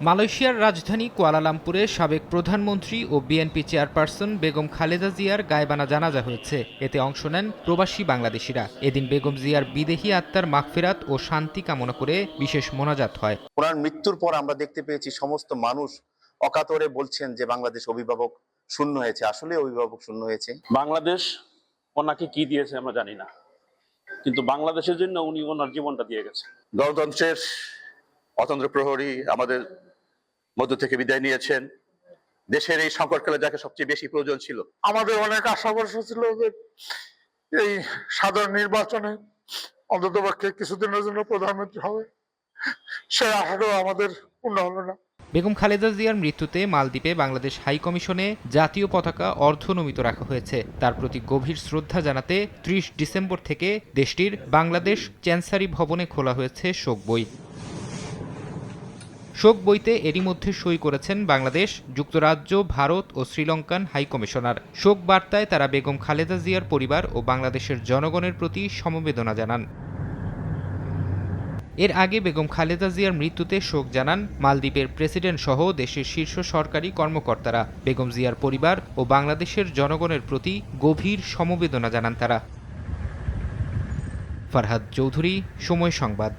মালয়েশিয়ার রাজধানী কুয়ালালামপুরে সাবেক প্রধানমন্ত্রী ও বিএনপি চেয়ারপারসন বেগম খালেদা জিয়ার গায়বানা জানাজা হয়েছে। এতে অংশ নেন প্রবাসী বাংলাদেশিরা। এদিন বেগম জিয়ার বিদেহী আত্মার মাগফিরাত ও শান্তি কামনা করে বিশেষ মোনাজাত হয়। ওনার মৃত্যুর পর আমরা দেখতে পেয়েছি সমস্ত মানুষ অকাতরে বলছেন যে বাংলাদেশ অভিভাবক শূন্য হয়েছে। আসলে অভিভাবক শূন্য হয়েছে। বাংলাদেশ ওনাকে কি দিয়েছে আমরা জানি না, কিন্তু বাংলাদেশের জন্য উনি ওনার জীবনটা দিয়ে গেছে। গণতন্ত্রের অতন্ত্র প্রহরী আমাদের মধ্য থেকে বিদায় নিয়েছেন। দেশের এই সংকটকালে যাকে সবচেয়ে বেশি প্রয়োজন ছিল। আমাদের অনেক আশা ভরসা ছিল যে এই সাধারণ নির্বাচনে অন্ততপক্ষে কিছুদিনের জন্য প্রধানমন্ত্রী হবে, সে আশাটাও আমাদের পূর্ণ হলো না। বেগম খালেদা জিয়ার মৃত্যুতে মালদ্বীপে বাংলাদেশ হাই কমিশনে জাতীয় পতাকা অর্ধনমিত রাখা হয়েছে। তার প্রতি গভীর শ্রদ্ধা জানাতে ৩০ ডিসেম্বর থেকে দেশটির বাংলাদেশ চ্যান্সারি ভবনে খোলা হয়েছে শোক বই। শোক বইতে এরই মধ্যে সই করেছেন বাংলাদেশ, যুক্তরাজ্য, ভারত ও শ্রীলঙ্কান হাই কমিশনার। শোক বার্তায় তারা বেগম খালেদা জিয়ার পরিবার ও বাংলাদেশের জনগণের প্রতি সমবেদনা জানান। এর আগে বেগম খালেদা জিয়ার মৃত্যুতে শোক জানান মালদ্বীপের প্রেসিডেন্ট সহ দেশের শীর্ষ সরকারি কর্মকর্তারা। বেগম জিয়ার পরিবার ও বাংলাদেশের জনগণের প্রতি গভীর সমবেদনা জানান তারা। ফারহাদ চৌধুরী, সময় সংবাদ।